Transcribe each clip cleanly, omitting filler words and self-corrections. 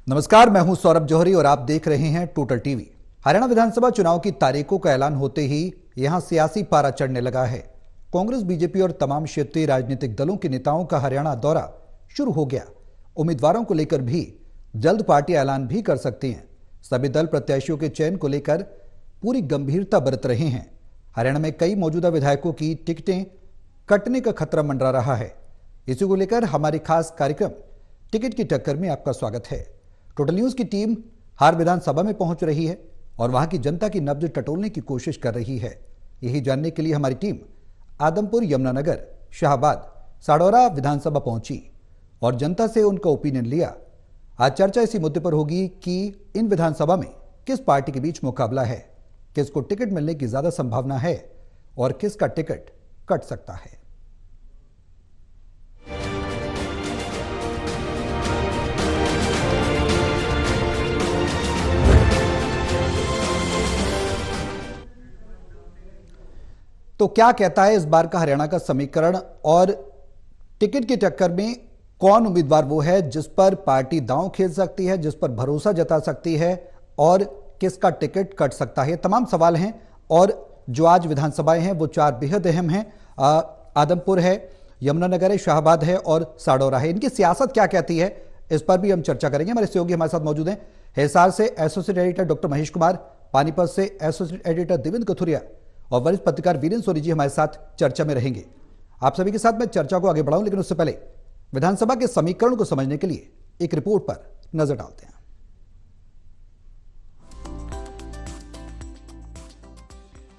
नमस्कार, मैं हूं सौरभ जौहरी और आप देख रहे हैं टोटल टीवी। हरियाणा विधानसभा चुनाव की तारीखों का ऐलान होते ही यहां सियासी पारा चढ़ने लगा है। कांग्रेस, बीजेपी और तमाम क्षेत्रीय राजनीतिक दलों के नेताओं का हरियाणा दौरा शुरू हो गया। उम्मीदवारों को लेकर भी जल्द पार्टी ऐलान भी कर सकती हैं। सभी दल प्रत्याशियों के चयन को लेकर पूरी गंभीरता बरत रहे हैं। हरियाणा में कई मौजूदा विधायकों की टिकटें कटने का खतरा मंडरा रहा है। इसी को लेकर हमारी खास कार्यक्रम टिकट की टक्कर में आपका स्वागत है। टोटल न्यूज की टीम हार विधानसभा में पहुंच रही है और वहां की जनता की नब्ज टटोलने की कोशिश कर रही है। यही जानने के लिए हमारी टीम आदमपुर, यमुनानगर, शाहबाद, साडौरा विधानसभा पहुंची और जनता से उनका ओपिनियन लिया। आज चर्चा इसी मुद्दे पर होगी कि इन विधानसभा में किस पार्टी के बीच मुकाबला है, किसको टिकट मिलने की ज्यादा संभावना है और किसका टिकट कट सकता है। तो क्या कहता है इस बार का हरियाणा का समीकरण और टिकट की टक्कर में कौन उम्मीदवार वो है जिस पर पार्टी दांव खेल सकती है, जिस पर भरोसा जता सकती है और किसका टिकट कट सकता है। तमाम सवाल हैं और जो आज विधानसभाएं हैं वो चार बेहद अहम हैं। आदमपुर है, यमुनानगर है, शाहबाद है और साडौरा है। इनकी सियासत क्या कहती है इस पर भी हम चर्चा करेंगे। हमारे सहयोगी हमारे साथ मौजूद हैं। हिसार से associate editor doctor Mahesh Kumar, Panipat से एसोसिएट एडिटर देवेंद्र कथुरिया और वरिष्ठ पत्रकार वीरेंद्र सोनी जी हमारे साथ चर्चा में रहेंगे। आप सभी के साथ मैं चर्चा को आगे बढ़ाऊं, लेकिन उससे पहले विधानसभा के समीकरण को समझने के लिए एक रिपोर्ट पर नजर डालते हैं।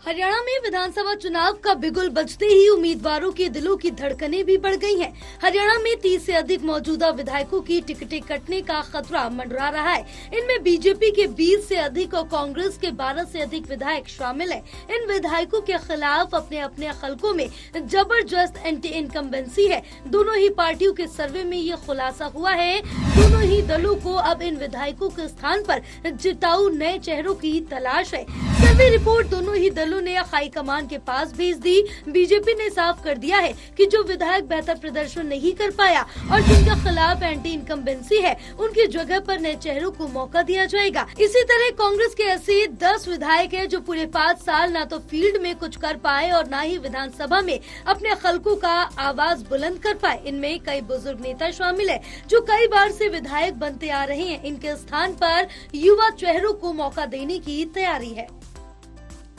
हरियाणा में विधानसभा चुनाव का बिगुल बजते ही उम्मीदवारों के दिलों की धड़कनें भी बढ़ गई हैं। हरियाणा में 30 से अधिक मौजूदा विधायकों की टिकटें कटने का खतरा मंडरा रहा है। इनमें बीजेपी के 20 से अधिक और कांग्रेस के 12 से अधिक विधायक शामिल हैं। इन विधायकों के खिलाफ अपने अपने हलकों में जबरदस्त एंटी इनकम्बेंसी है। दोनों ही पार्टियों के सर्वे में ये खुलासा हुआ है। दोनों ही दलों को अब इन विधायकों के स्थान पर जिताऊ नए चेहरों की तलाश है। सर्वे रिपोर्ट दोनों ही दलों ने हाईकमान के पास भेज दी। बीजेपी ने साफ कर दिया है कि जो विधायक बेहतर प्रदर्शन नहीं कर पाया और जिनके खिलाफ एंटी इनकम्बेंसी है, उनकी जगह पर नए चेहरों को मौका दिया जाएगा। इसी तरह कांग्रेस के ऐसे 10 विधायक हैं जो पूरे 5 साल न तो फील्ड में कुछ कर पाए और न ही विधानसभा में अपने हलकों का आवाज बुलंद कर पाए। इनमें कई बुजुर्ग नेता शामिल है जो कई बार से विधायक बनते आ रहे हैं। इनके स्थान पर युवा चेहरों को मौका देने की तैयारी है।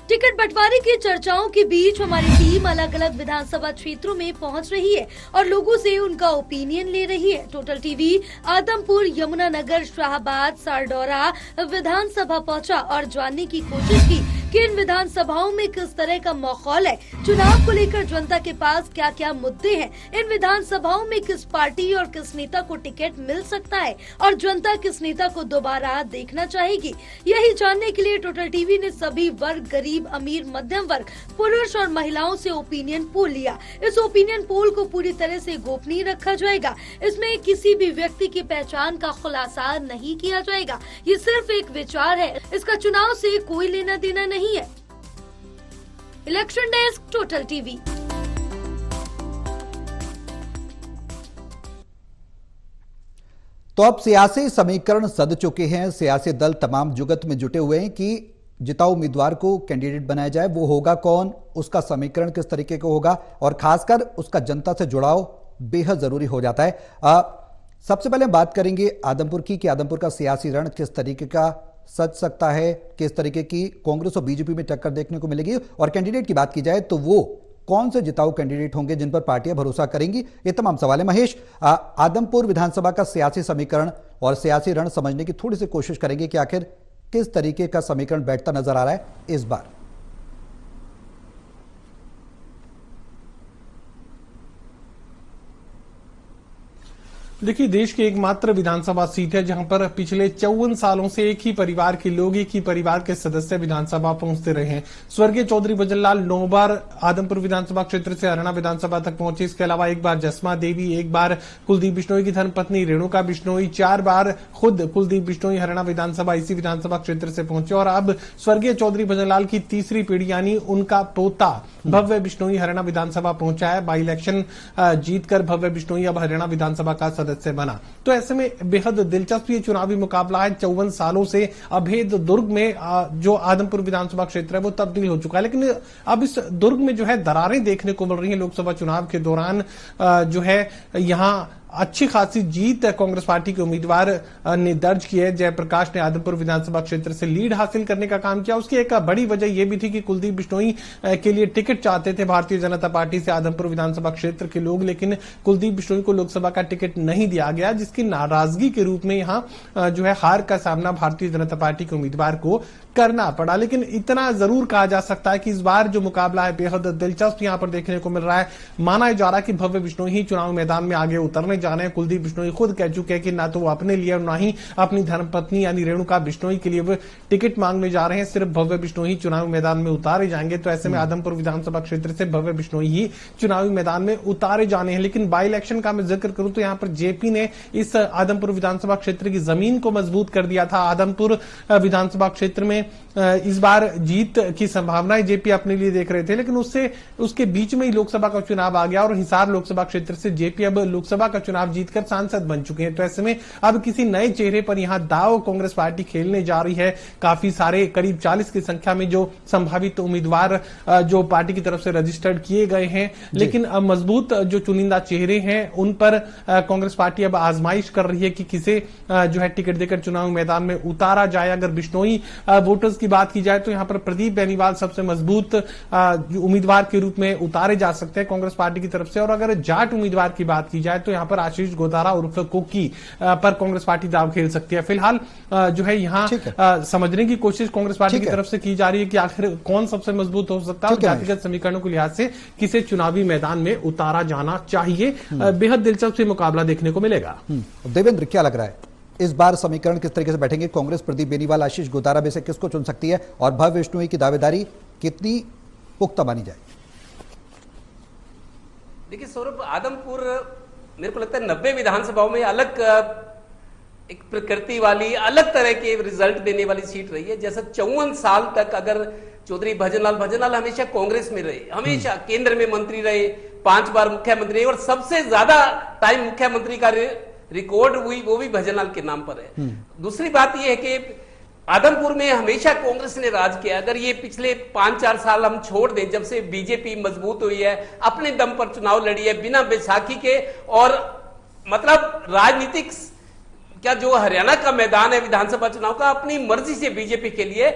टिकट बंटवारे की चर्चाओं के बीच हमारी टीम अलग अलग विधानसभा क्षेत्रों में पहुंच रही है और लोगों से उनका ओपिनियन ले रही है। टोटल टीवी आदमपुर, यमुनानगर, शाहबाद, साडौरा विधानसभा पहुंचा और जानने की कोशिश की कि इन विधानसभाओं में किस तरह का माहौल है, चुनाव को लेकर जनता के पास क्या क्या मुद्दे हैं, इन विधानसभाओं में किस पार्टी और किस नेता को टिकट मिल सकता है और जनता किस नेता को दोबारा देखना चाहेगी। यही जानने के लिए टोटल टीवी ने सभी वर्ग, गरीब, अमीर, मध्यम वर्ग, पुरुष और महिलाओं से ओपिनियन पोल लिया। इस ओपिनियन पोल को पूरी तरह से गोपनीय रखा जाएगा। इसमें किसी भी व्यक्ति की पहचान का खुलासा नहीं किया जाएगा। ये सिर्फ एक विचार है, इसका चुनाव से कोई लेना देना नहीं है। Election desk, total TV. तो अब सियासी समीकरण सध चुके हैं। सियासी दल तमाम जुगत में जुटे हुए हैं कि जिताऊ उम्मीदवार को कैंडिडेट बनाया जाए। वो होगा कौन, उसका समीकरण किस तरीके का होगा और खासकर उसका जनता से जुड़ाव बेहद जरूरी हो जाता है। सबसे पहले बात करेंगे आदमपुर की कि आदमपुर का सियासी रण किस तरीके का सज सकता है, किस तरीके की कांग्रेस और बीजेपी में टक्कर देखने को मिलेगी। और कैंडिडेट की बात की जाए तो वो कौन से जिताऊ कैंडिडेट होंगे जिन पर पार्टियां भरोसा करेंगी, ये तमाम सवाल है। महेश, आदमपुर विधानसभा का सियासी समीकरण और सियासी रण समझने की थोड़ी सी कोशिश करेंगे कि आखिर किस तरीके का समीकरण बैठता नजर आ रहा है इस बार। देखिए, देश की एकमात्र विधानसभा सीट है जहां पर पिछले 54 सालों से एक ही परिवार के लोग, एक ही परिवार के सदस्य विधानसभा पहुंचते रहे हैं। स्वर्गीय चौधरी भजनलाल 9 बार आदमपुर विधानसभा क्षेत्र से हरियाणा विधानसभा तक पहुंचे। इसके अलावा एक बार जसमा देवी, एक बार कुलदीप बिश्नोई की धर्मपत्नी रेणुका बिश्नोई, 4 बार खुद कुलदीप बिश्नोई हरियाणा विधानसभा इसी विधानसभा क्षेत्र से पहुंचे और अब स्वर्गीय चौधरी भजनलाल की तीसरी पीढ़ी यानी उनका पोता भव्य बिश्नोई हरियाणा विधानसभा पहुंचा है। बाई इलेक्शन जीतकर भव्य बिश्नोई अब हरियाणा विधानसभा का सदस्य बना। तो ऐसे में बेहद दिलचस्प ये चुनावी मुकाबला है। 54 सालों से अभेद दुर्ग में जो आदमपुर विधानसभा क्षेत्र है वो तब्दील हो चुका है, लेकिन अब इस दुर्ग में जो है दरारें देखने को मिल रही हैं। लोकसभा चुनाव के दौरान जो है यहाँ अच्छी खासी जीत कांग्रेस पार्टी के उम्मीदवार ने दर्ज की है। जयप्रकाश ने आदमपुर विधानसभा क्षेत्र से लीड हासिल करने का काम किया। उसकी एक बड़ी वजह यह भी थी कि कुलदीप बिश्नोई के लिए टिकट चाहते थे भारतीय जनता पार्टी से आदमपुर विधानसभा क्षेत्र के लोग, लेकिन कुलदीप बिश्नोई को लोकसभा का टिकट नहीं दिया गया, जिसकी नाराजगी के रूप में यहां जो है हार का सामना भारतीय जनता पार्टी के उम्मीदवार को करना पड़ा। लेकिन इतना जरूर कहा जा सकता है कि इस बार जो मुकाबला है बेहद दिलचस्प यहां पर देखने को मिल रहा है। माना जा रहा है कि भव्य बिश्नोई ही चुनाव मैदान में आगे उतरने जाने हैं। कुलदीप बिश्नोई खुद कह चुके हैं कि ना तो वो अपने लिए और ना ही अपनी धर्मपत्नी यानी रेणुका बिश्नोई के लिए वो टिकट मांगने जा रहे हैं। सिर्फ भव्य बिश्नोई ही चुनावी मैदान में उतारे जाएंगे। तो ऐसे में आदमपुर विधानसभा क्षेत्र से भव्य बिश्नोई ही चुनावी मैदान में उतारे जाने हैं। लेकिन बाई इलेक्शन का मैं जिक्र करूं तो यहां पर जेपी ने इस आदमपुर विधानसभा क्षेत्र की जमीन को मजबूत कर दिया था। आदमपुर विधानसभा क्षेत्र में इस बार जीत की संभावनाएं जेपी अपने लिए देख रहे थे, लेकिन उसके बीच में ही लोकसभा का चुनाव आ गया और हिसार लोकसभा क्षेत्र से जेपी अब लोकसभा का चुनाव जीतकर सांसद बन चुके हैं। तो ऐसे में अब किसी नए चेहरे पर यहां दाव कांग्रेस पार्टी खेलने जा रही है। काफी सारे करीब 40 की संख्या में जो संभावित उम्मीदवार जो पार्टी की तरफ से रजिस्टर्ड किए गए हैं, लेकिन मजबूत जो चुनिंदा चेहरे हैं उन पर कांग्रेस पार्टी अब आजमाइश कर रही है कि किसे जो है टिकट देकर चुनावी मैदान में उतारा जाए। अगर बिश्नोई वोटर्स की बात की जाए तो यहां पर प्रदीप बेनीवाल सबसे मजबूत उम्मीदवार के रूप में उतारे जा सकते हैं कांग्रेस पार्टी की तरफ से। और अगर जाट उम्मीदवार की बात की जाए तो यहां पर आशीष गोदारा उर्फ कुकी पर कांग्रेस पार्टी दाव खेल सकती है। फिलहाल जो है यहां समझने की कोशिश कांग्रेस पार्टी की तरफ से की जा रही है कि आखिर कौन सबसे मजबूत हो सकता है और जातिगत समीकरणों के लिहाज से किसे चुनावी मैदान में उतारा जाना चाहिए। बेहद दिलचस्प मुकाबला देखने को मिलेगा। देवेंद्र, क्या लग रहा है इस बार समीकरण किस तरीके से बैठेंगे? कांग्रेस प्रदीप बेनीवाल, आशीष गोदारा में से किसको चुन सकती है और भव्य बिश्नोई की दावेदारी कितनी पुख्ता मानी जाए? देखिए सौरभ, आदमपुर मेरे को लगता है 90 विधानसभाओं में अलग एक प्रकृति वाली अलग तरह के रिजल्ट देने वाली सीट रही है। जैसा 54 साल तक अगर चौधरी भजनलाल हमेशा कांग्रेस में रहे, हमेशा केंद्र में मंत्री रहे, 5 बार मुख्यमंत्री रहे और सबसे ज्यादा टाइम मुख्यमंत्री का रिकॉर्ड हुई वो भी भजनलाल के नाम पर है। दूसरी बात यह है कि आदमपुर में हमेशा कांग्रेस ने राज किया। अगर ये पिछले 5-4 साल हम छोड़ दें, जब से बीजेपी मजबूत हुई है, अपने दम पर चुनाव लड़ी है बिना बैसाखी के, और मतलब राजनीतिक क्या जो हरियाणा का मैदान है विधानसभा चुनाव का अपनी मर्जी से बीजेपी के लिए,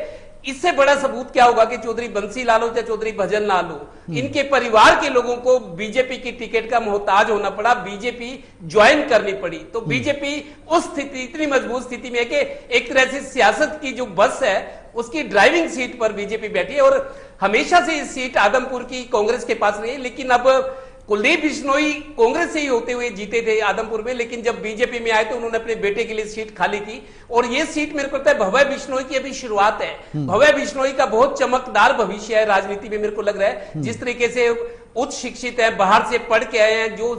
इससे बड़ा सबूत क्या होगा कि चौधरी बंसीलाल हो या चौधरी भजनलाल हो, इनके परिवार के लोगों को बीजेपी की टिकट का मोहताज होना पड़ा, बीजेपी ज्वाइन करनी पड़ी। तो बीजेपी उस स्थिति, इतनी मजबूत स्थिति में है कि एक तरह से सियासत की जो बस है उसकी ड्राइविंग सीट पर बीजेपी बैठी है। और हमेशा से इस सीट आदमपुर की कांग्रेस के पास रही है। लेकिन अब कुलदीप बिश्नोई कांग्रेस से ही होते हुए जीते थे आदमपुर में, लेकिन जब बीजेपी में आए तो उन्होंने अपने बेटे के लिए सीट खाली की। और ये सीट मेरे को लगता है भव्य बिश्नोई की अभी शुरुआत है। भव्य बिश्नोई का बहुत चमकदार भविष्य है राजनीति में, मेरे को लग रहा है। जिस तरीके से उच्च शिक्षित है, बाहर से पढ़ के आए हैं, जो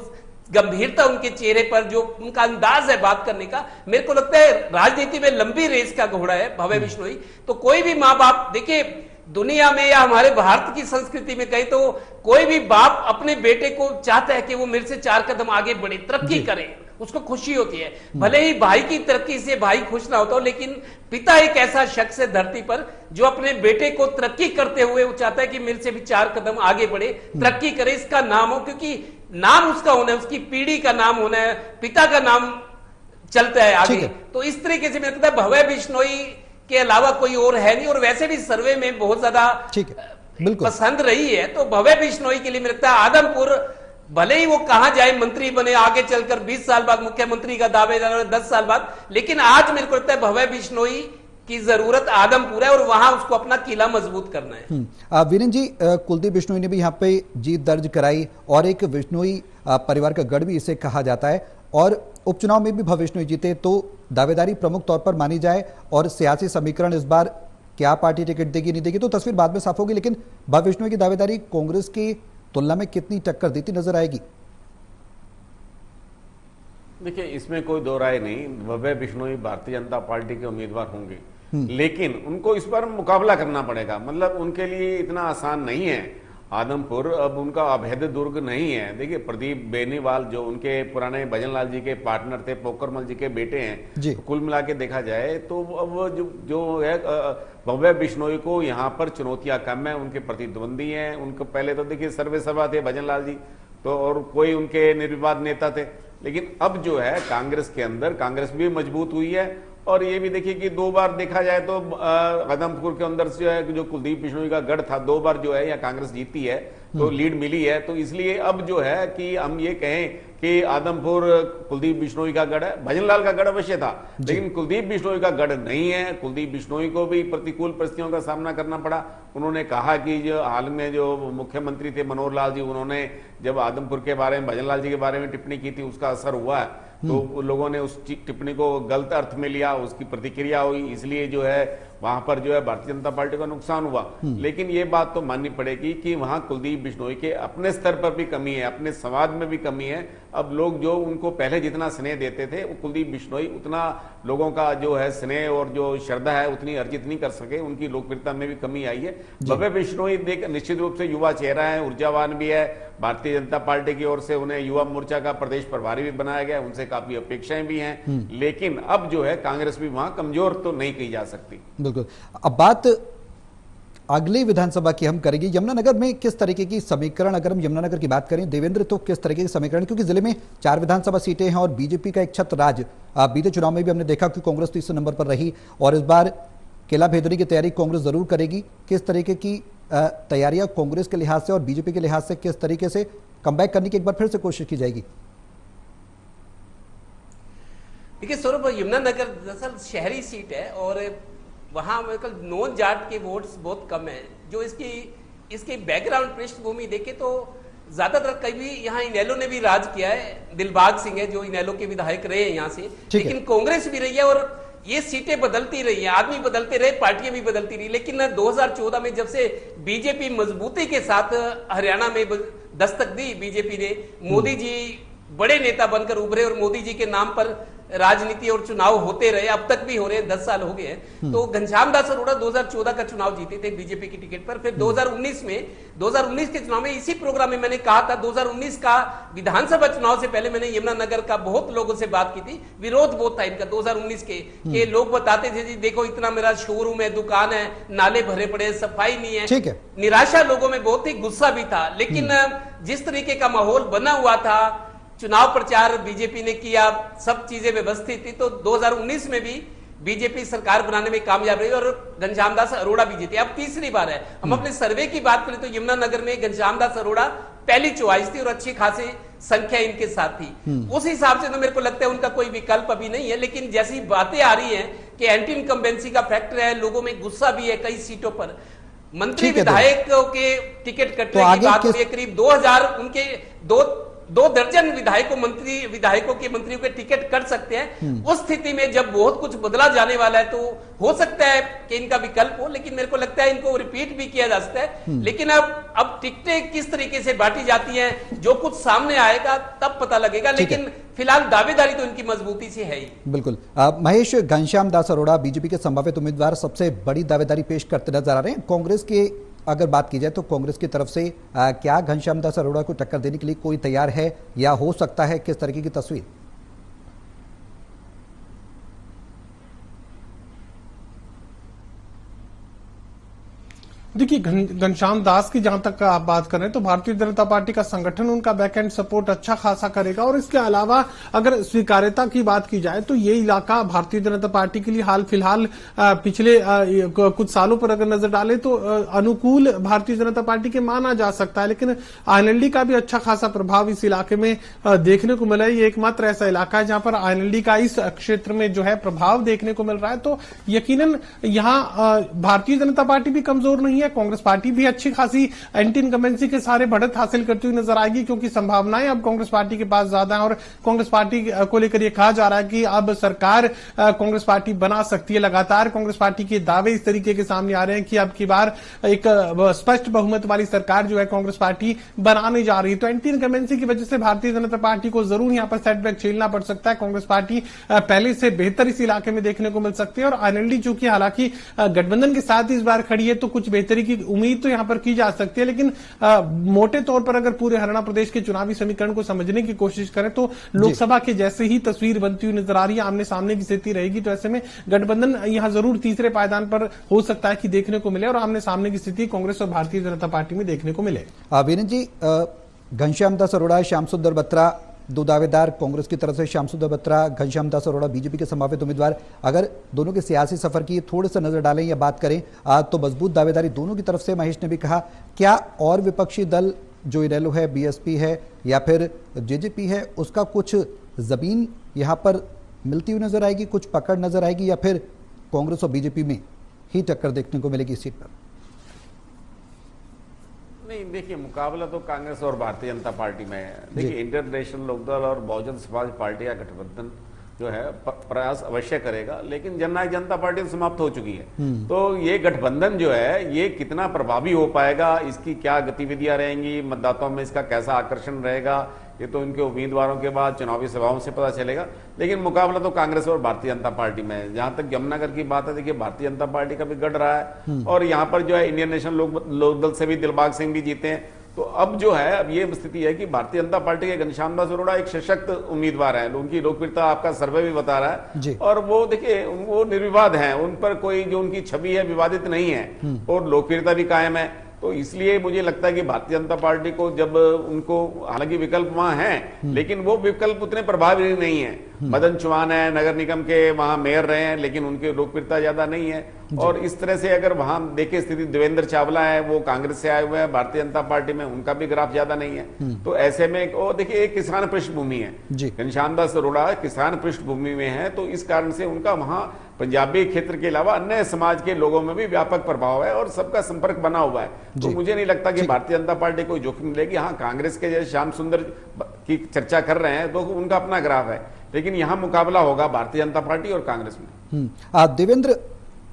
गंभीरता उनके चेहरे पर, जो उनका अंदाज है बात करने का, मेरे को लगता है राजनीति में लंबी रेस का घोड़ा है भव्य बिश्नोई। तो कोई भी माँ बाप, देखिए दुनिया में या हमारे भारत की संस्कृति में कहीं तो कोई भी बाप अपने बेटे को चाहता है कि वो मेरे से 4 कदम आगे बढ़े, तरक्की करे, उसको खुशी होती है। भले ही भाई की तरक्की से भाई खुश ना होता हो, लेकिन पिता एक ऐसा शख्स है धरती पर जो अपने बेटे को तरक्की करते हुए वो चाहता है कि मेरे से भी 4 कदम आगे बढ़े, तरक्की करे, इसका नाम हो, क्योंकि नाम उसका होना है, उसकी पीढ़ी का नाम होना है, पिता का नाम चलता है आगे। तो इस तरीके से मेरे को भव्य बिश्नोई के अलावा कोई और है नहीं। और वैसे भी सर्वे में बहुत ज्यादा पसंद रही है। तो भव्य बिश्नोई के लिए मेरे लगता है आदमपुर, भले ही वो कहां जाए, मंत्री बने आगे चलकर 20 साल बाद मुख्यमंत्री का दावेदार 10 साल बाद, लेकिन आज मेरे को लगता है भव्य बिश्नोई की जरूरत आदमपुर है और वहां उसको अपना किला मजबूत करना है। वीरेंद्र जी, कुलदीप बिश्नोई ने भी यहाँ पे जीत दर्ज कराई और एक बिश्नोई परिवार का गढ़ भी इसे कहा जाता है, और उपचुनाव में भी भव्य बिश्नोई जीते, तो दावेदारी प्रमुख तौर पर मानी जाए और सियासी समीकरण इस बार क्या पार्टी टिकट देगी नहीं देगी तो तस्वीर बाद में साफ होगी, लेकिन भव्य बिश्नोई की दावेदारी कांग्रेस की तुलना में कितनी टक्कर देती नजर आएगी? देखिए, इसमें कोई दो राय नहीं, भव्य बिश्नोई भारतीय जनता पार्टी के उम्मीदवार होंगे, लेकिन उनको इस पर मुकाबला करना पड़ेगा। मतलब उनके लिए इतना आसान नहीं है। आदमपुर अब उनका अभेद दुर्ग नहीं है। देखिए प्रदीप बेनीवाल जो उनके पुराने भजनलाल जी के पार्टनर थे, पोखरमल जी के बेटे हैं, तो कुल मिला के देखा जाए तो अब जो है भव्य बिश्नोई को यहाँ पर चुनौतियां कम है, उनके प्रतिद्वंदी हैं। उनको पहले तो देखिए सर्वे सर्वा थे भजनलाल जी तो, और कोई उनके निर्विवाद नेता थे, लेकिन अब जो है कांग्रेस के अंदर कांग्रेस भी मजबूत हुई है। और ये भी देखिए कि 2 बार देखा जाए तो आदमपुर के अंदर से जो है जो कुलदीप बिश्नोई का गढ़ था, 2 बार जो है या कांग्रेस जीती है तो लीड मिली है। तो इसलिए अब जो है कि हम ये कहें कि आदमपुर कुलदीप बिश्नोई का गढ़ है, भजनलाल का गढ़ अवश्य था, लेकिन कुलदीप बिश्नोई का गढ़ नहीं है। कुलदीप बिश्नोई को भी प्रतिकूल परिस्थितियों का सामना करना पड़ा। उन्होंने कहा कि जो हाल में जो मुख्यमंत्री थे मनोहर लाल जी, उन्होंने जब आदमपुर के बारे में भजनलाल जी के बारे में टिप्पणी की थी, उसका असर हुआ है, तो लोगों ने उस टिप्पणी को गलत अर्थ में लिया, उसकी प्रतिक्रिया हुई, इसलिए जो है वहां पर जो है भारतीय जनता पार्टी का नुकसान हुआ। लेकिन ये बात तो माननी पड़ेगी कि वहां कुलदीप बिश्नोई के अपने स्तर पर भी कमी है, अपने समाज में भी कमी है। अब लोग जो उनको पहले जितना स्नेह देते थे, वो कुलदीप बिश्नोई उतना लोगों का जो है स्नेह और जो श्रद्धा है उतनी अर्जित नहीं कर सके, उनकी लोकप्रियता में भी कमी आई है। भव्य बिश्नोई देख निश्चित रूप से युवा चेहरा है, ऊर्जावान भी है, भारतीय जनता पार्टी की ओर से उन्हें युवा मोर्चा का प्रदेश प्रभारी भी बनाया गया, उनसे काफी अपेक्षाएं भी हैं। लेकिन अब जो है कांग्रेस भी वहां कमजोर तो नहीं कही जा सकती। बिल्कुल। अब बात अगली विधानसभा की हम करेंगे। यमुनानगर में किस तरीके की समीकरण, अगर हम यमुनानगर की बात करें देवेंद्र, तो किस तरीके की समीकरण, क्योंकि जिले में 4 विधानसभा सीटें हैं और बीजेपी का एक छत्र राज। बीते चुनाव में भी हमने देखा कि कांग्रेस तीसरे नंबर पर रही और इस बार किला भेदरी की तैयारी कांग्रेस जरूर करेगी। किस तरीके की तैयारियां कांग्रेस के लिहाज से और बीजेपी के लिहाज से किस तरीके से कमबैक करने की एक बार फिर से कोशिश की जाएगी? देखिए सौरभ, यमुनानगर दरअसल शहरी सीट है और वहां नॉन जाट के वोट्स बहुत कम है। जो इसकी बैकग्राउंड पृष्ठभूमि देखे तो ज्यादातर कभी यहाँ इनेलो ने भी राज किया है, दिलबाग सिंह है जो इनेलो के विधायक रहे हैं यहाँ से, लेकिन कांग्रेस भी रही है और ये सीटें बदलती रही है, आदमी बदलते रहे, पार्टियां भी बदलती रही। लेकिन 2014 में जब से बीजेपी मजबूती के साथ हरियाणा में दस्तक दी, बीजेपी ने, मोदी जी बड़े नेता बनकर उभरे और मोदी जी के नाम पर राजनीति और चुनाव होते रहे, अब तक भी हो रहे हैं, 10 साल हो गए हैं। तो घनश्याम दास अरोड़ा 2014 का चुनाव जीते थे बीजेपी की टिकट पर। फिर 2019 के चुनाव में इसी प्रोग्राम में मैंने कहा था, 2019 का विधानसभा चुनाव से पहले मैंने यमुनानगर का बहुत लोगों से बात की थी, विरोध बहुत था इनका 2019 के लोग बताते थे जी देखो इतना मेरा शोरूम है, दुकान है, नाले भरे पड़े, सफाई नहीं है, निराशा लोगों में बहुत ही, गुस्सा भी था। लेकिन जिस तरीके का माहौल बना हुआ था, चुनाव प्रचार बीजेपी ने किया, सब चीजें व्यवस्थित थी, तो 2019 में भी बीजेपी सरकार बनाने में कामयाब रही और घनश्याम दास अरोड़ा भी जीते। अब तीसरी बार है। हम अपने सर्वे की बात करें तो यमुनानगर में घनश्याम दास अरोड़ा पहली चॉइस थी और अच्छी खासी संख्या इनके साथ थी। उस हिसाब से तो मेरे को लगता है उनका कोई विकल्प अभी नहीं है। लेकिन जैसी बातें आ रही हैं कि एंटी इनकम्बेंसी का फैक्टर है, लोगों में गुस्सा भी है, कई सीटों पर मंत्री विधायकों के टिकट कटने की बात हो रही है, करीब 2000 उनके दो दर्जन विधायकों के मंत्रियों के टिकट कट सकते हैं। उस स्थिति में जब बहुत कुछ बदला जाने वाला है तो हो सकता है कि इनका विकल्प हो, लेकिन मेरे को लगता है इनको रिपीट भी किया जा सकता है। लेकिन अब टिकटें किस तरीके से बांटी जाती हैं, जो कुछ सामने आएगा तब पता लगेगा। लेकिन फिलहाल दावेदारी तो इनकी मजबूती से है ही। बिल्कुल। महेश, घनश्याम दास अरोड़ा बीजेपी के संभावित उम्मीदवार सबसे बड़ी दावेदारी पेश करते नजर आ रहे हैं। कांग्रेस के अगर बात की जाए तो कांग्रेस की तरफ से क्या घनश्याम दास अरोड़ा को टक्कर देने के लिए कोई तैयार है या हो सकता है, किस तरीके की तस्वीर? देखिए घनश्याम दास की जहां तक आप बात कर रहे हैं तो भारतीय जनता पार्टी का संगठन उनका बैकएंड सपोर्ट अच्छा खासा करेगा। और इसके अलावा अगर स्वीकार्यता की बात की जाए तो ये इलाका भारतीय जनता पार्टी के लिए हाल फिलहाल पिछले कुछ सालों पर अगर नजर डाले तो अनुकूल भारतीय जनता पार्टी के माना जा सकता है। लेकिन आईएनएलडी का भी अच्छा खासा प्रभाव इस इलाके में देखने को मिला है। ये एकमात्र ऐसा इलाका है जहां पर आईएनएलडी का इस क्षेत्र में जो है प्रभाव देखने को मिल रहा है। तो यकीनन यहाँ भारतीय जनता पार्टी भी कमजोर नहीं है, कांग्रेस पार्टी भी अच्छी खासी एंटी इनकम्बेंसी के सारे बढ़त हासिल करती हुई नजर आएगी, क्योंकि संभावनाएं अब कांग्रेस पार्टी के पास ज्यादा है। और कांग्रेस पार्टी को लेकर यह कहा जा रहा है कि अब सरकार कांग्रेस पार्टी बना सकती है। लगातार कांग्रेस पार्टी के दावे इस तरीके के सामने आ रहे हैं कि अब की बार एक स्पष्ट बहुमत वाली सरकार जो है कांग्रेस पार्टी बनाने जा रही है। तो एंटी इनकम्बेंसी की वजह से भारतीय जनता पार्टी को जरूर यहां पर सेटबैक झेलना पड़ सकता है। कांग्रेस पार्टी पहले से बेहतर इस इलाके में देखने को मिल सकती है। और आईएनएलडी चूंकि हालांकि गठबंधन के साथ इस बार खड़ी है तो कुछ बेहतर बढ़ोतरी की उम्मीद तो यहाँ पर की जा सकती है, लेकिन मोटे तौर पर अगर पूरे हरियाणा प्रदेश के चुनावी समीकरण को समझने की कोशिश करें तो लोकसभा के जैसे ही तस्वीर बनती हुई नजर आ रही है, आमने सामने की स्थिति रहेगी। तो ऐसे में गठबंधन यहां जरूर तीसरे पायदान पर हो सकता है कि देखने को मिले और आमने सामने की स्थिति कांग्रेस और भारतीय जनता पार्टी में देखने को मिले। विनीत जी, घनश्याम दास अरोड़ा, श्याम सुंदर बत्रा, दो दावेदार कांग्रेस की तरफ से, श्याम सुंदर बत्रा, घनश्याम दास अरोड़ा बीजेपी के संभावित उम्मीदवार। अगर दोनों के सियासी सफर की थोड़े से नजर डालें या बात करें तो मजबूत दावेदारी दोनों की तरफ से महेश ने भी कहा। क्या और विपक्षी दल जो इनेलो है, बीएसपी है या फिर जेजेपी है, उसका कुछ जमीन यहां पर मिलती हुई नजर आएगी, कुछ पकड़ नजर आएगी, या फिर कांग्रेस और बीजेपी में ही टक्कर देखने को मिलेगी इस सीट पर? नहीं, देखिए, मुकाबला तो कांग्रेस और भारतीय जनता पार्टी में है। देखिए, इंडियन नेशनल लोकदल और बहुजन समाज पार्टी का गठबंधन जो है प्रयास अवश्य करेगा, लेकिन जननायक जनता पार्टी तो समाप्त हो चुकी है। तो ये गठबंधन जो है ये कितना प्रभावी हो पाएगा, इसकी क्या गतिविधियां रहेंगी, मतदाताओं में इसका कैसा आकर्षण रहेगा, ये तो इनके उम्मीदवारों के बाद चुनावी सभाओं से पता चलेगा। लेकिन मुकाबला तो कांग्रेस और भारतीय जनता पार्टी में है। जहां तक यमुनानगर की बात है, देखिए, भारतीय जनता पार्टी का भी गढ़ रहा है और यहाँ पर जो है इंडियन नेशनल लोकदल से भी दिलबाग सिंह भी जीते हैं। तो अब जो है, अब ये स्थिति है कि भारतीय जनता पार्टी के घनश्याम दास अरोड़ा एक सशक्त उम्मीदवार है। उनकी लोकप्रियता आपका सर्वे भी बता रहा है और वो देखिए वो निर्विवाद हैं, उन पर कोई जो उनकी छवि है विवादित नहीं है और लोकप्रियता भी कायम है। तो इसलिए मुझे लगता है कि भारतीय जनता पार्टी को जब उनको, हालांकि विकल्प वहां हैं लेकिन वो विकल्प उतने प्रभावी नहीं है। मदन चौहान है, नगर निगम के वहां मेयर रहे हैं, लेकिन उनकी लोकप्रियता ज्यादा नहीं है। और इस तरह से अगर वहां देखे स्थिति, देवेंद्र चावला है, वो कांग्रेस से आए हुए हैं, भारतीय जनता पार्टी में उनका भी ग्राफ ज्यादा नहीं है। तो ऐसे में देखिए एक किसान पृष्ठभूमि है, घनश्याम दास अरोड़ा किसान पृष्ठभूमि में है, तो इस कारण से उनका वहां पंजाबी क्षेत्र के अलावा अन्य समाज के लोगों में भी व्यापक प्रभाव है और सबका संपर्क बना हुआ है। तो मुझे नहीं लगता कि भारतीय जनता पार्टी को जोखिम मिलेगी। हाँ, कांग्रेस के जैसे श्याम सुंदर की चर्चा कर रहे हैं तो उनका अपना ग्राफ है, लेकिन यहां मुकाबला होगा भारतीय जनता पार्टी और कांग्रेस में। देवेंद्र,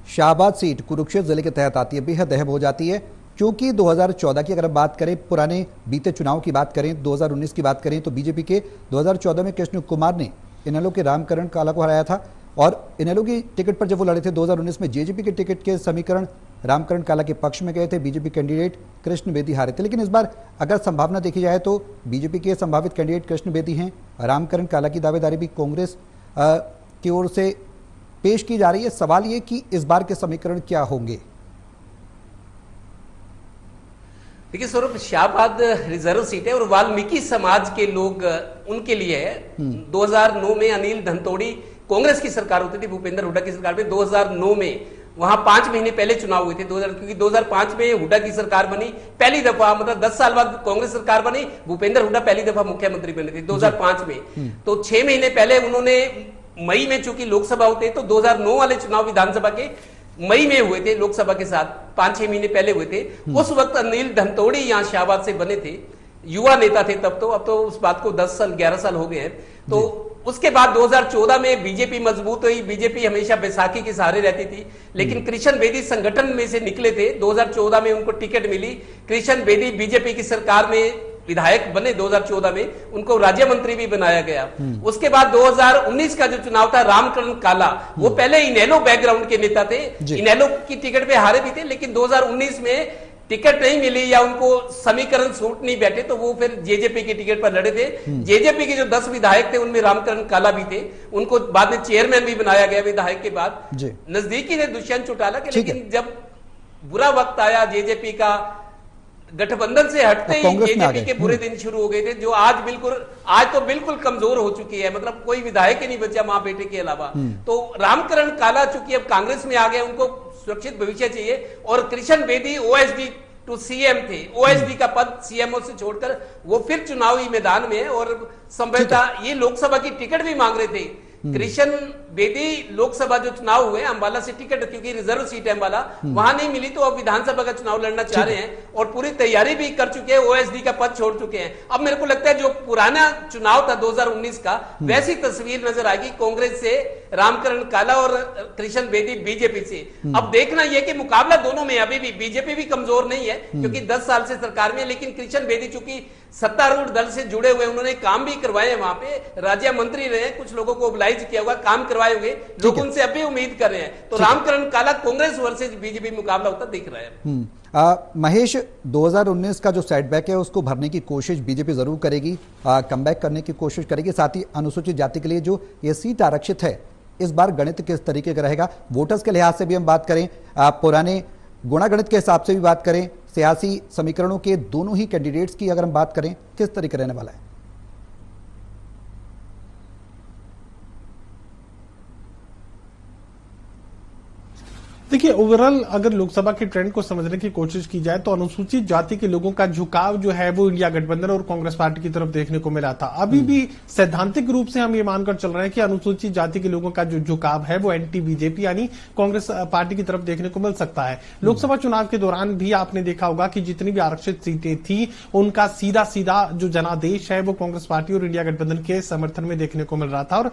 शाहबाद सीट कुरुक्षेत्र जिले के तहत आती है, बेहद अहम हो जाती है क्योंकि 2014 की अगर बात करें, पुराने बीते चुनाव की बात करें, 2019 की बात करें तो बीजेपी के 2014 में कृष्ण कुमार ने इनेलो के रामकरण काला को हराया था और इनेलो की टिकट पर जब वो लड़े थे 2019 में जेजेपी के टिकट के समीकरण रामकरण काला के पक्ष में गए थे, बीजेपी कैंडिडेट कृष्ण बेदी हारे थे। लेकिन इस बार अगर संभावना देखी जाए तो बीजेपी के संभावित कैंडिडेट कृष्ण बेदी हैं, रामकरण काला की दावेदारी भी कांग्रेस की ओर से पेश की जा रही है। सवाल ये कि इस बार के समीकरण क्या होंगे? देखिए स्वरूप, शाहबाद रिजर्व सीट है और वाल्मीकि समाज के लोग उनके लिए है। 2009 में अनिल धनतोड़ी, कांग्रेस की सरकार होती थी, भूपेंद्र हुड्डा की सरकार में 2009 में वहां 5 महीने पहले चुनाव हुए थे, क्योंकि 2005 में हुड्डा की सरकार बनी पहली दफा, मतलब 10 साल बाद कांग्रेस सरकार बनी, भूपेंद्र हुड्डा पहली दफा मुख्यमंत्री बने थे 2005 में। तो 6 महीने पहले उन्होंने मई में, चूंकि लोकसभा होते तो 2009 वाले चुनाव विधानसभा के मई में हुए थे, लोकसभा के साथ 5-6 महीने पहले हुए थे। उस वक्त अनिल धनतोड़ी यहाँ शाहबाद से बने थे, युवा नेता थे तब तो, अब तो उस बात को 10 साल 11 साल हो गए हैं। तो उसके बाद 2014 में बीजेपी मजबूत हुई। बीजेपी हमेशा बैसाखी के सहारे रहती थी, लेकिन कृष्ण बेदी संगठन में से निकले थे। 2014 में उनको टिकट मिली, कृष्ण बेदी बीजेपी की सरकार में विधायक बने। 2014 में उनको राज्य मंत्री भी बनाया गया। उसके बाद 2019 का जो चुनाव था, रामकरण काला, वो पहले इनेलो बैकग्राउंड के नेता थे, इनेलो की टिकट पे हारे भी थे, लेकिन 2019 में टिकट नहीं मिली या उनको समीकरण सूट नहीं बैठे तो वो फिर जेजेपी की टिकट पर लड़े थे। जेजेपी के जो 10 विधायक थे उनमें रामकरण काला भी थे, उनको बाद में चेयरमैन भी बनाया गया विधायक के बाद। नजदीकी थे दुष्यंत चौटाला के, लेकिन जब बुरा वक्त आया जेजेपी का, गठबंधन से हटते ही जेजेपी के बुरे दिन शुरू हो गए थे, जो आज तो बिल्कुल कमजोर हो चुकी है। मतलब कोई विधायक ही नहीं बचा मां बेटे के अलावा। तो रामकरण काला चूंकि अब कांग्रेस में आ गए, उनको सुरक्षित भविष्य चाहिए। और Krishna Bedi OSD to CM थे, ओएसडी का पद सीएमओ से छोड़कर वो फिर चुनावी मैदान में है और संभवतः ये लोकसभा की टिकट भी मांग रहे थे। कृष्ण बेदी लोकसभा जो चुनाव हुए अंबाला से टिकट, क्योंकि रिजर्व सीट है अंबाला, वहां नहीं मिली तो अब विधानसभा का चुनाव लड़ना चाह रहे हैं और पूरी तैयारी भी कर चुके हैं, ओएसडी का पद छोड़ चुके हैं। अब मेरे को लगता है जो पुराना चुनाव था 2019 का, वैसी तस्वीर नजर आएगी कांग्रेस से रामकरण काला और कृष्ण बेदी बीजेपी से। अब देखना यह कि मुकाबला दोनों में, अभी भी बीजेपी भी कमजोर नहीं है क्योंकि 10 साल से सरकार में, लेकिन कृष्ण बेदी चूंकि सत्तारूढ़ दल से जुड़े हुए, उन्होंने काम भी करवाए, वहां पे राज्य मंत्री रहे, कुछ लोगों को बुलाए एनालाइज किया होगा, काम करवाए होंगे, लोग उनसे अभी उम्मीद कर रहे हैं। तो रामकरण काला कांग्रेस वर्सेज बीजेपी मुकाबला होता दिख रहा है। महेश, 2019 का जो सेटबैक है उसको भरने की कोशिश बीजेपी जरूर करेगी, कमबैक करने की कोशिश करेगी। साथ ही अनुसूचित जाति के लिए जो ये सीट आरक्षित है, इस बार गणित किस तरीके का रहेगा, वोटर्स के लिहाज से भी हम बात करें, पुराने गुणागणित के हिसाब से भी बात करें, सियासी समीकरणों के दोनों ही कैंडिडेट्स की अगर हम बात करें, किस तरीके रहने वाला है? देखिए, ओवरऑल अगर लोकसभा के ट्रेंड को समझने की कोशिश की जाए तो अनुसूचित जाति के लोगों का झुकाव जो है वो इंडिया गठबंधन और कांग्रेस पार्टी की तरफ देखने को मिला था। अभी भी सैद्धांतिक रूप से हम ये मानकर चल रहे हैं कि अनुसूचित जाति के लोगों का जो झुकाव है वो एंटी बीजेपी यानी कांग्रेस पार्टी की तरफ देखने को मिल सकता है। लोकसभा चुनाव के दौरान भी आपने देखा होगा कि जितनी भी आरक्षित सीटें थी उनका सीधा सीधा जो जनादेश है वो कांग्रेस पार्टी और इंडिया गठबंधन के समर्थन में देखने को मिल रहा था। और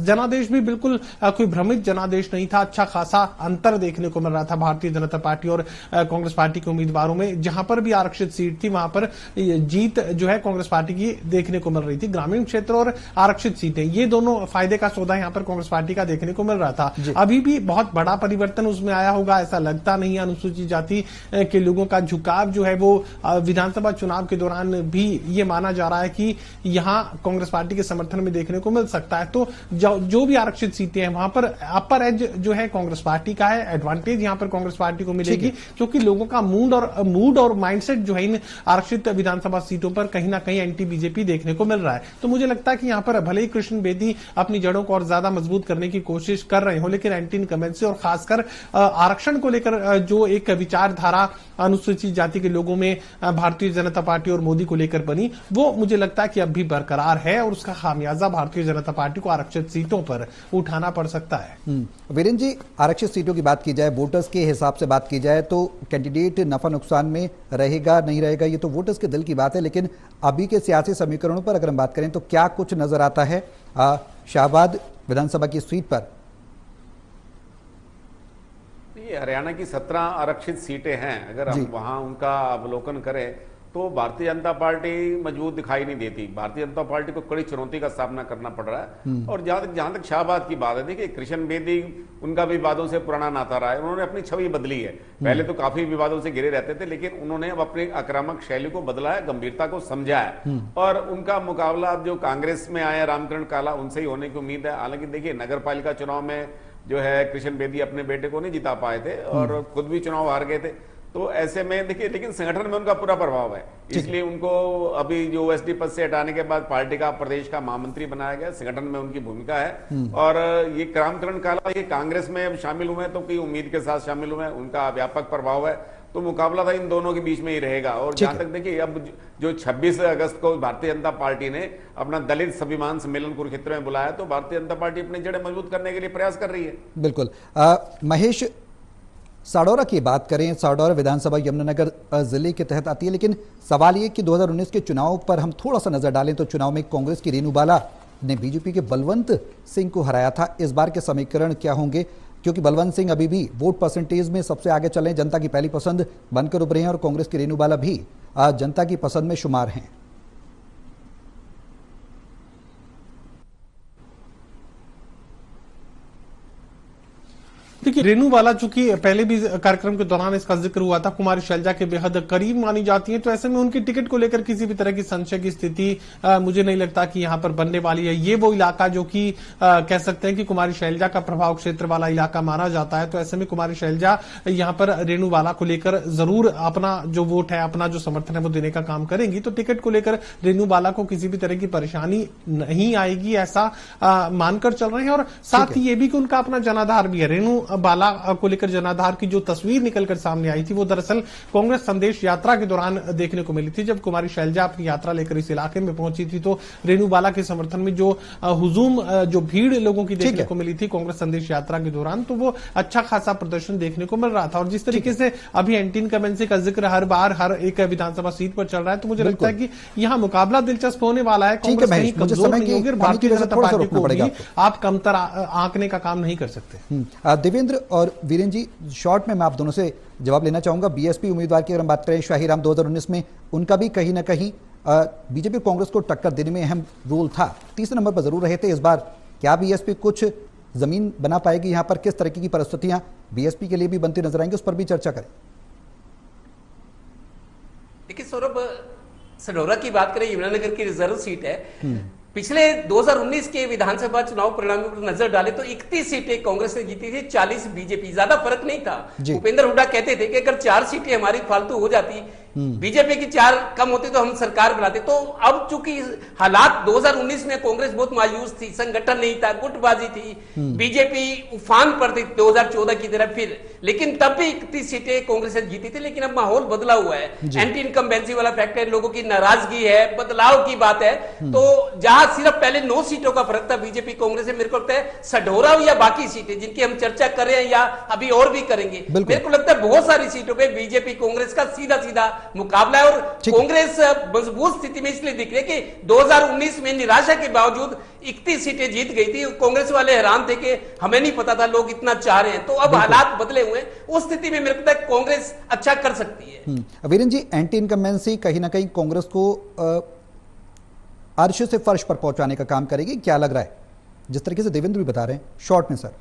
जनादेश भी बिल्कुल कोई भ्रमित जनादेश नहीं था, अच्छा खासा अंतर देखने को मिल रहा था भारतीय जनता पार्टी और कांग्रेस पार्टी के उम्मीदवारों में। जहां पर भी आरक्षित सीट थी वहां पर जीत जो है कांग्रेस पार्टी की देखने को मिल रही थी। ग्रामीण क्षेत्र और आरक्षित सीटें, ये दोनों फायदे का सौदा यहां पर कांग्रेस पार्टी का देखने को मिल रहा था। अभी भी बहुत बड़ा परिवर्तन उसमें आया होगा ऐसा लगता नहीं। अनुसूचित जाति के लोगों का झुकाव जो है वो विधानसभा चुनाव के दौरान भी ये माना जा रहा है कि यहां कांग्रेस पार्टी के समर्थन में देखने को मिल सकता है। तो जो भी आरक्षित सीटें हैं वहां पर अपर एज जो है कांग्रेस पार्टी का है, एडवांटेज यहां पर कांग्रेस पार्टी को मिलेगी, क्योंकि लोगों का मूड और माइंडसेट जो है इन आरक्षित विधानसभा सीटों पर कहीं ना कहीं एंटी बीजेपी देखने को मिल रहा है। तो मुझे लगता है कि यहां पर भले ही कृष्ण बेदी अपनी जड़ों को और ज्यादा मजबूत करने की कोशिश कर रहे हो, लेकिन एंटी इनकम्बेंसी और खासकर आरक्षण को लेकर जो एक विचारधारा अनुसूचित जाति के लोगों में भारतीय जनता पार्टी और मोदी को लेकर बनी, वो मुझे लगता है कि अब भी बरकरार है और उसका खामियाजा भारतीय जनता पार्टी को आरक्षित सीटों पर उठाना पड़ सकता है। वीरेंद्र जी, आरक्षित सीटों की बात की जाए, वोटर्स के हिसाब से बात की जाए तो कैंडिडेट नफा नुकसान में रहेगा नहीं रहेगा ये तो वोटर्स के दिल की बात है, लेकिन अभी के सियासी समीकरणों पर अगर हम बात करें तो क्या कुछ नजर आता है शाहबाद विधानसभा की सीट पर? हरियाणा की 17 आरक्षित सीटें हैं, अगर हम वहां उनका अवलोकन करें तो भारतीय जनता पार्टी मजबूत दिखाई नहीं देती। भारतीय जनता पार्टी को कड़ी चुनौती का सामना करना पड़ रहा है। और जहां तक शाहबाद की बात है, देखिए कृष्ण बेदी उनका विवादों से पुराना नाता रहा है, उन्होंने अपनी छवि बदली है। पहले तो काफी विवादों से घिरे रहते थे, लेकिन उन्होंने अब अपनी आक्रामक शैली को बदला है, गंभीरता को समझा है। और उनका मुकाबला अब जो कांग्रेस में आए रामकरण काला, उनसे ही होने की उम्मीद है। हालांकि देखिए नगर पालिका चुनाव में जो है कृष्ण बेदी अपने बेटे को नहीं जिता पाए थे और खुद भी चुनाव हार गए थे। तो ऐसे में देखिए, लेकिन संगठन में उनका पूरा प्रभाव है, इसलिए उनको अभी जो ओएसडी पद से हटाने के बाद पार्टी का प्रदेश का महामंत्री बनाया गया, संगठन में उनकी भूमिका है। और ये रामकरण काला ये कांग्रेस में अब शामिल हुए तो कई उम्मीद के साथ शामिल हुए, उनका व्यापक प्रभाव है। तो मुकाबला था इन दोनों के बीच में ही रहेगा। और जहां तक देखिए, अब जो 26 अगस्त को भारतीय जनता पार्टी ने अपना दलित स्वाभिमान सम्मेलन कुरुक्षेत्र में बुलाया, तो भारतीय जनता पार्टी अपनी जड़ें मजबूत करने के लिए प्रयास कर रही है। बिल्कुल। महेश, साडौरा की बात करें, साडौरा विधानसभा यमुनानगर जिले के तहत आती है, लेकिन सवाल ये कि 2019 के चुनाव पर हम थोड़ा सा नजर डालें तो चुनाव में कांग्रेस की रेणु बाला ने बीजेपी के बलवंत सिंह को हराया था। इस बार के समीकरण क्या होंगे, क्योंकि बलवंत सिंह अभी भी वोट परसेंटेज में सबसे आगे चल रहे हैं, जनता की पहली पसंद बनकर उभरे हैं और कांग्रेस की रेणु बाला भी जनता की पसंद में शुमार हैं। देखिए, रेणु बाला चूंकि पहले भी कार्यक्रम के दौरान इसका जिक्र हुआ था, कुमारी शैलजा के बेहद करीब मानी जाती हैं, तो ऐसे में उनकी टिकट को लेकर किसी भी तरह की संशय की स्थिति मुझे नहीं लगता कि यहां पर बनने वाली है। ये वो इलाका जो कि कह सकते हैं कि कुमारी शैलजा का प्रभाव क्षेत्र वाला इलाका माना जाता है। तो ऐसे में कुमारी शैलजा यहां पर रेणु बाला को लेकर जरूर अपना जो वोट है, अपना जो समर्थन है वो देने का काम करेंगी। तो टिकट को लेकर रेणु बाला को किसी भी तरह की परेशानी नहीं आएगी, ऐसा मानकर चल रहे हैं। और साथ ही ये भी कि उनका अपना जनाधार भी है। रेणु बाला को लेकर जनाधार की जो तस्वीर निकलकर सामने आई थी वो दरअसल कांग्रेस संदेश यात्रा के दौरान देखने को मिली थी। जब कुमारी शैलजा अपनी यात्रा लेकर इस इलाके में पहुंची थी तो रेणु बाला के समर्थन में जो हुजूम जो भीड़ लोगों की देखने को मिली थी कांग्रेस संदेश यात्रा के दौरान, तो वो अच्छा खासा प्रदर्शन देखने को मिल रहा था। और जिस तरीके से अभी एंटी इनकम्बेंसी का जिक्र हर बार हर एक विधानसभा सीट पर चल रहा है, तो मुझे लगता है कि यहाँ मुकाबला दिलचस्प होने वाला है। कांग्रेस कहीं कमजोर नहीं होगी, भारतीय जनता पार्टी को भी आप कमतर आंकने का काम नहीं कर सकते। देवेंद्र और वीरेंद्र जी, शॉर्ट में मैं आप दोनों से जवाब लेना चाहूंगा। बीएसपी उम्मीदवार की अगर हम बात करें, शाहीराम 2019 में उनका भी कहीं ना कहीं बीजेपी कांग्रेस को टक्कर देने में अहम रोल था, तीसरे नंबर पर जरूर रहे थे। इस बार क्या बीएसपी कुछ जमीन बना पाएगी यहाँ पर? किस तरीके की परिस्थितियां बीएसपी के लिए भी बनती नजर आएंगी, उस पर भी चर्चा करें। देखिए सौरभ, सडोरा की बात करें, यमुनानगर की रिजर्व सीट है। पिछले 2019 के विधानसभा चुनाव परिणामों पर नजर डाले तो 31 सीटें कांग्रेस ने जीती थी, 40 बीजेपी। ज्यादा फर्क नहीं था। भूपेंद्र हुड्डा कहते थे कि अगर 4 सीटें हमारी फालतू हो जाती, बीजेपी की 4 कम होती तो हम सरकार बनाते। तो अब चूंकि हालात 2019 में कांग्रेस बहुत मायूस थी, संगठन नहीं था, गुटबाजी थी, बीजेपी उफान पर थी 2014 की तरह फिर, लेकिन तब भी 31 सीटें कांग्रेस ने जीती थी। लेकिन अब माहौल बदला हुआ है, एंटी इनकम्बेंसी वाला फैक्टर है, लोगों की नाराजगी है, बदलाव की बात है। तो जहां सिर्फ पहले 9 सीटों का फर्क था बीजेपी कांग्रेस से, मेरे को लगता है सडोरा या बाकी सीटें जिनकी हम चर्चा कर रहे हैं या अभी और भी करेंगे, मेरे को लगता है बहुत सारी सीटों पे बीजेपी कांग्रेस का सीधा सीधा मुकाबला है। और कांग्रेस मजबूत स्थिति में इसलिए दिख रही है कि 2019 में निराशा के बावजूद 31 सीटें जीत गई थी। कांग्रेस वाले हैरान थे कि हमें नहीं पता था लोग इतना चाह रहे हैं। तो अब हालात बदले हुए हैं, उस स्थिति में मेरे को लगता है कांग्रेस अच्छा कर सकती है। वीरेन जी, एंटी इनकम्बेंसी कहीं ना कहीं कांग्रेस को अर्श से फर्श पर पहुंचाने का काम करेगी, क्या लग रहा है, जिस तरीके से देवेंद्र भी बता रहे हैं शॉर्ट में? सर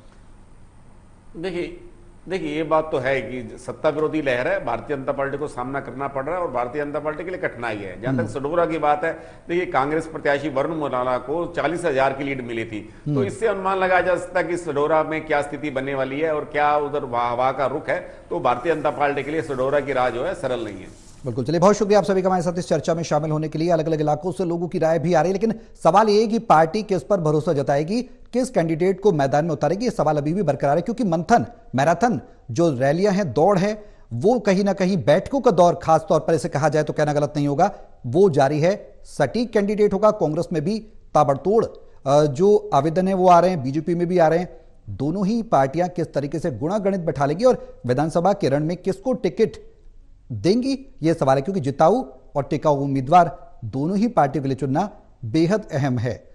देखिए ये बात तो है कि सत्ता विरोधी लहर है, भारतीय जनता पार्टी को सामना करना पड़ रहा है और भारतीय जनता पार्टी के लिए कठिनाई है। जहां तक सडोरा की बात है, देखिए कांग्रेस प्रत्याशी वरुण मुराला को 40,000 की लीड मिली थी, तो इससे अनुमान लगाया जा सकता है कि सडोरा में क्या स्थिति बनने वाली है और क्या उधर हवा का रुख है। तो भारतीय जनता पार्टी के लिए सडोरा की राह जो है सरल नहीं है। बिल्कुल, चलिए बहुत शुक्रिया आप सभी का हमारे साथ इस चर्चा में शामिल होने के लिए। अलग अलग इलाकों से लोगों की राय भी आ रही है, लेकिन सवाल ये है कि पार्टी किस पर भरोसा जताएगी, किस कैंडिडेट को मैदान में उतारेगी, ये सवाल अभी भी बरकरार है। क्योंकि मंथन, मैराथन, जो रैलियां हैं, दौड़ है, वो कहीं ना कहीं बैठकों का दौर, खास तौर पर इसे कहा जाए तो कहना गलत नहीं होगा, वो जारी है। सटीक कैंडिडेट होगा, कांग्रेस में भी ताबड़तोड़ जो आवेदन है वो आ रहे हैं, बीजेपी में भी आ रहे हैं। दोनों ही पार्टियां किस तरीके से गुणागणित बैठा लेगी और विधानसभा के रण में किसको टिकट देंगी, यह सवाल है। क्योंकि जिताऊ और टिकाऊ उम्मीदवार दोनों ही पार्टियों के लिए चुनना बेहद अहम है।